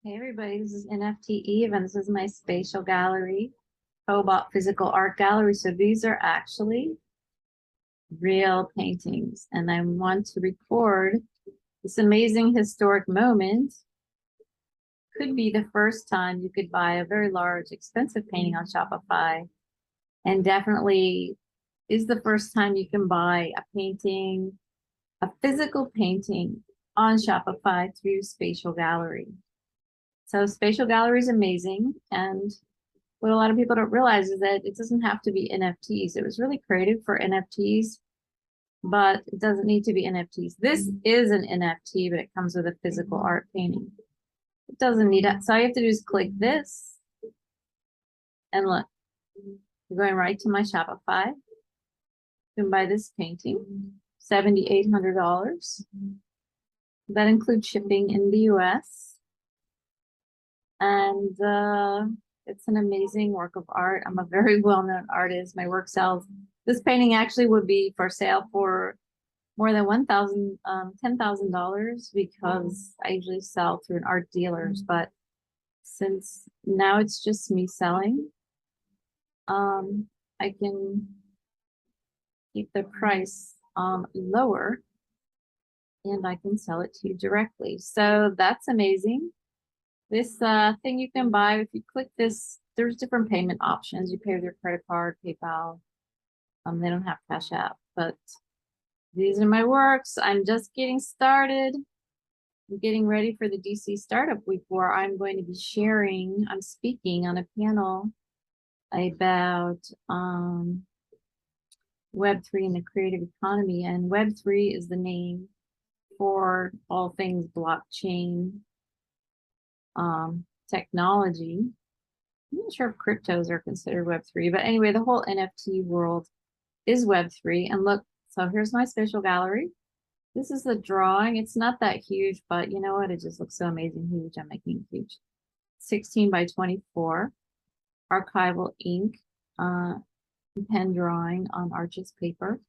Hey everybody, this is NFTeve and this is my Spatial Gallery, COBALT Physical Art Gallery. So these are actually real paintings and I want to record this amazing historic moment. Could be the first time you could buy a very large, expensive painting on Shopify, and definitely is the first time you can buy a painting, a physical painting on Shopify through Spatial Gallery. So Spatial Gallery is amazing, and what a lot of people don't realize is that it doesn't have to be NFTs. It was really created for NFTs, but it doesn't need to be NFTs. This is an NFT, but it comes with a physical art painting. It doesn't need it. So all you have to do is click this, and look, you're going right to my Shopify. You can buy this painting, $7,800. That includes shipping in the US. And it's an amazing work of art. I'm a very well-known artist. My work sells. This painting actually would be for sale for more than $10,000 because I usually sell through an art dealers. But since now it's just me selling, I can keep the price lower and I can sell it to you directly. So that's amazing. This thing you can buy, if you click this, there's different payment options. You pay with your credit card, PayPal. They don't have Cash App, but these are my works. I'm just getting started. I'm getting ready for the DC Startup Week where I'm going to be sharing, I'm speaking on a panel about Web3 and the creative economy. And Web3 is the name for all things blockchain technology. I'm not sure if cryptos are considered Web3, but anyway, the whole NFT world is Web3. And look, so here's my Spatial Gallery. This is the drawing. It's not that huge, but you know what? It just looks so amazing huge. I'm making it huge. 16 by 24, archival ink, pen drawing on Arches paper.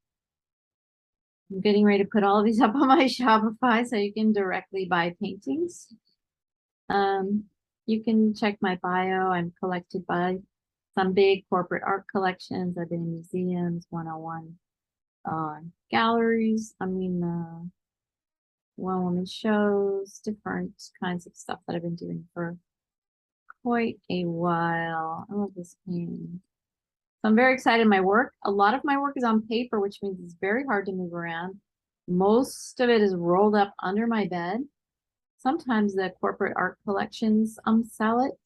I'm getting ready to put all of these up on my Shopify so you can directly buy paintings. You can check my bio. I'm collected by some big corporate art collections. I've been in museums, 101 galleries. One-woman shows, different kinds of stuff that I've been doing for quite a while. I love this painting. So I'm very excited. My work, a lot of my work is on paper, which means it's very hard to move around. Most of it is rolled up under my bed. Sometimes the corporate art collections sell it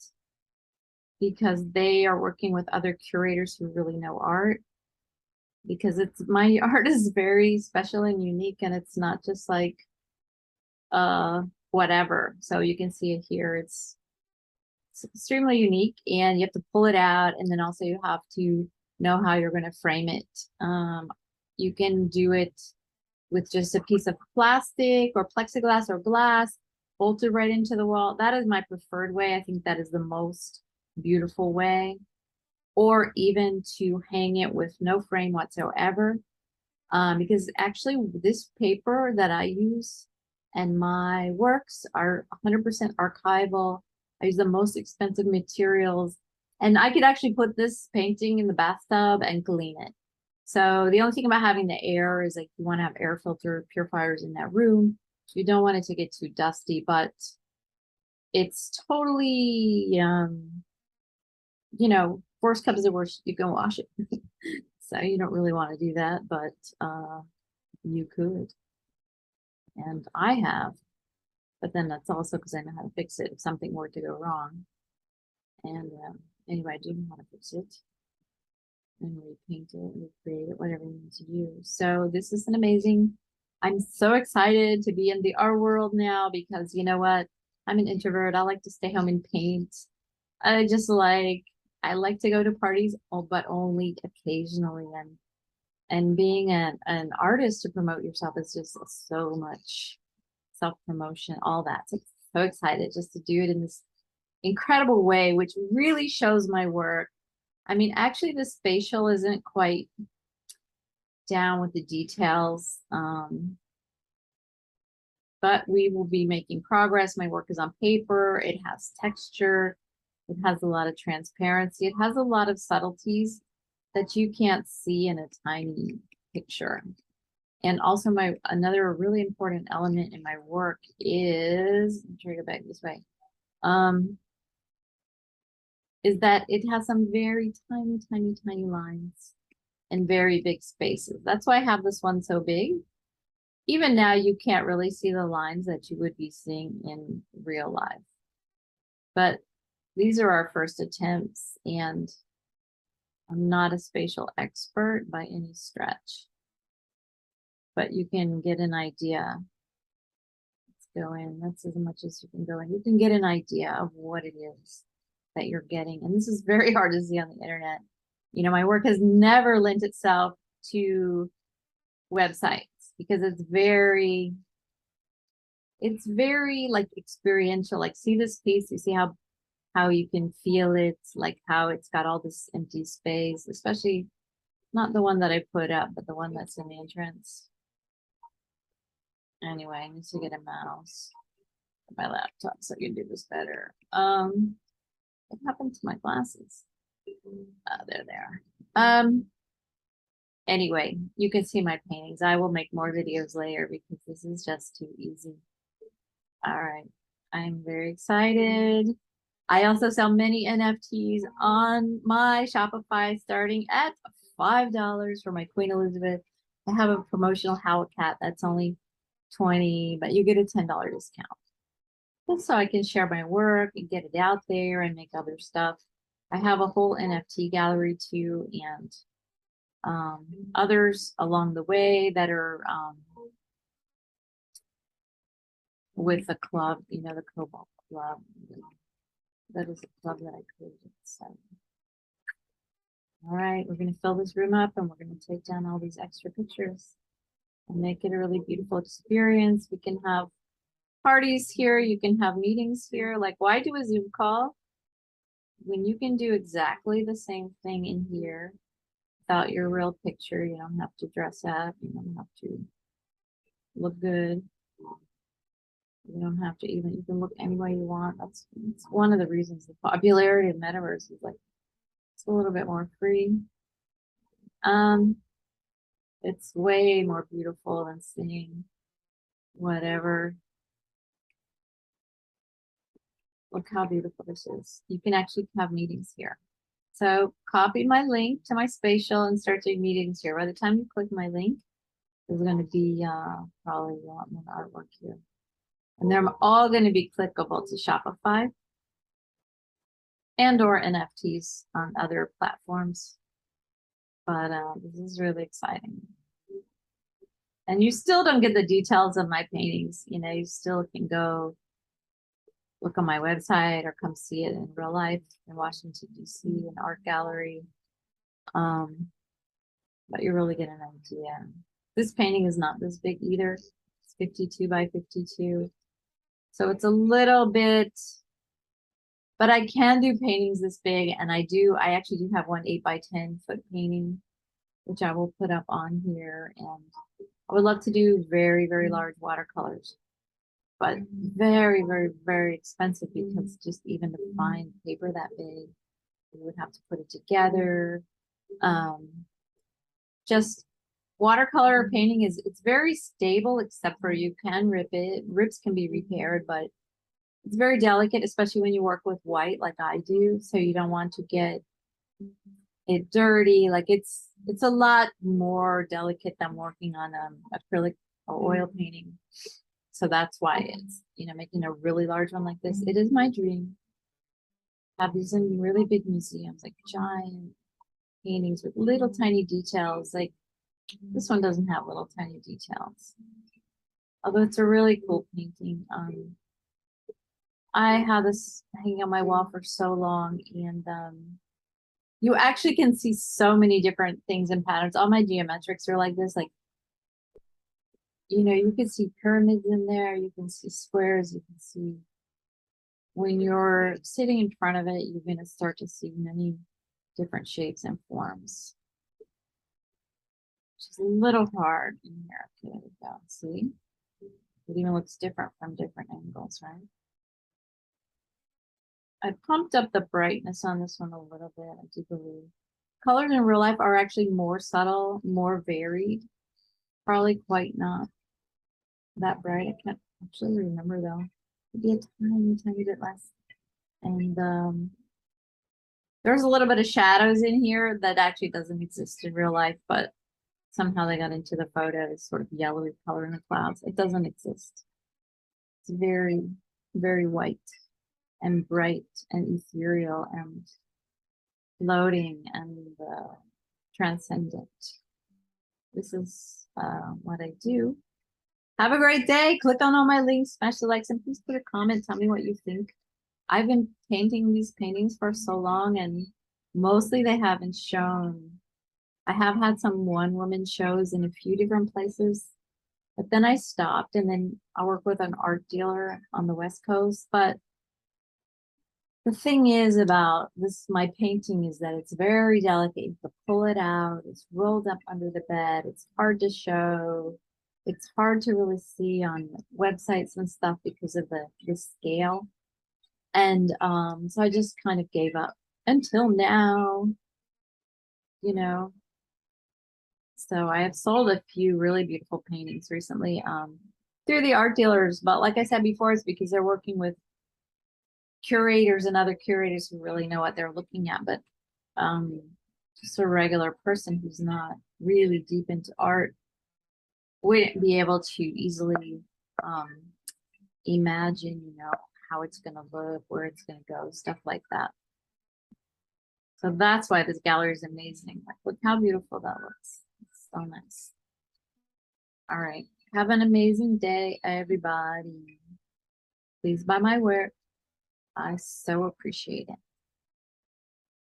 because they are working with other curators who really know art. Because it's my art is very special and unique, and it's not just like whatever. So you can see it here. It's extremely unique, and you have to pull it out, and then also you have to know how you're going to frame it. You can do it with just a piece of plastic or plexiglass or glass bolted right into the wall. That is my preferred way. I think that is the most beautiful way. Or even to hang it with no frame whatsoever. Because actually this paper that I use and my works are 100% archival. I use the most expensive materials, and I could actually put this painting in the bathtub and clean it. So the only thing about having the air is like you want to have air filter purifiers in that room. You don't want it to get too dusty, but it's totally, worst comes to worst, you can wash it. So you don't really want to do that, but you could. And I have, but then that's also because I know how to fix it if something were to go wrong. And anyway, I do know how to fix it and repaint it, recreate it, whatever you need to do. So this is an amazing, I'm so excited to be in the art world now because you know what? I'm an introvert. I like to stay home and paint. I like to go to parties, but only occasionally. And being an artist to promote yourself is just so much self-promotion, all that. So excited just to do it in this incredible way, which really shows my work. I mean, actually the spatial isn't quite down with the details. but we will be making progress. My work is on paper. It has texture. It has a lot of transparency. It has a lot of subtleties that you can't see in a tiny picture. And also another really important element in my work is, I'm trying to go back this way, is that it has some very tiny, tiny, tiny lines and very big spaces. That's why I have this one so big. Even now, you can't really see the lines that you would be seeing in real life. But these are our first attempts, and I'm not a spatial expert by any stretch. But you can get an idea. Let's go in. That's as much as you can go in. You can get an idea of what it is that you're getting. And this is very hard to see on the internet. You know, my work has never lent itself to websites because it's very like experiential. Like, see this piece, you see how you can feel it, like how it's got all this empty space, especially not the one that I put up, but the one that's in the entrance. Anyway, I need to get a mouse on my laptop so I can do this better. What happened to my glasses? There they are. Anyway, you can see my paintings. I will make more videos later because this is just too easy. All right, I'm very excited. I also sell many NFTs on my Shopify starting at $5 for my Queen Elizabeth. I have a promotional Howl Cat that's only $20, but you get a $10 discount. Just so I can share my work and get it out there and make other stuff. I have a whole NFT gallery too, and others along the way that are with the club, you know, the COBALT Club. That is a club that I created. So, all right, we're going to fill this room up and we're going to take down all these extra pictures and make it a really beautiful experience. We can have parties here. You can have meetings here. Like, why do a Zoom call when you can do exactly the same thing in here without your real picture? You don't have to dress up. You don't have to look good. You don't have to even, you can look any way you want. That's one of the reasons the popularity of metaverse is like, it's a little bit more free. It's way more beautiful than seeing whatever. Look how beautiful this is. You can actually have meetings here. So copy my link to my spatial and start doing meetings here. By the time you click my link, there's going to be probably a lot more artwork here. And they're all going to be clickable to Shopify and or NFTs on other platforms. But this is really exciting. And you still don't get the details of my paintings. You know, you still can go look on my website or come see it in real life in Washington, D.C., an art gallery. But you really get an idea. This painting is not this big either. It's 52 by 52. So it's a little bit, but I can do paintings this big, and I actually do have one 8 by 10 foot painting, which I will put up on here. And I would love to do very, very large watercolors, but very, very, very expensive because just even to find paper that big, you would have to put it together. Just watercolor painting it's very stable, except for you can rip it. Rips can be repaired, but it's very delicate, especially when you work with white like I do. So you don't want to get it dirty. Like it's a lot more delicate than working on acrylic or oil painting. So that's why it's, you know, making a really large one like this. It is my dream. Have these in really big museums, like giant paintings with little tiny details. Like this one doesn't have little tiny details, although it's a really cool painting. I had this hanging on my wall for so long, and you actually can see so many different things and patterns. All my geometrics are like this, like, you know, you can see pyramids in there, you can see squares, you can see, when you're sitting in front of it, you're going to start to see many different shapes and forms. Which is a little hard in here. Okay, there we go. See? It even looks different from different angles, right? I pumped up the brightness on this one a little bit, I do believe. Colors in real life are actually more subtle, more varied. Probably quite not that bright. I can't actually remember though. Maybe a tiny bit less. And there's a little bit of shadows in here that actually doesn't exist in real life, but somehow they got into the photo, this sort of yellowy color in the clouds. It doesn't exist. It's very, very white and bright and ethereal and floating and transcendent. This is what I do. Have a great day. Click on all my links, smash the likes, and please put a comment. Tell me what you think. I've been painting these paintings for so long, and mostly they haven't shown. I have had some one-woman shows in a few different places, but then I stopped, and then I work with an art dealer on the West Coast. But the thing is about this, my painting, is that it's very delicate. You have to pull it out. It's rolled up under the bed. It's hard to show. It's hard to really see on websites and stuff because of the scale. And so I just kind of gave up until now, you know. So I have sold a few really beautiful paintings recently through the art dealers. But like I said before, it's because they're working with curators and other curators who really know what they're looking at. But just a regular person who's not really deep into art wouldn't be able to easily imagine, you know, how it's going to look, where it's going to go, stuff like that. So that's why this gallery is amazing. Like, look how beautiful that looks. It's so nice. All right. Have an amazing day, everybody. Please buy my work. I so appreciate it.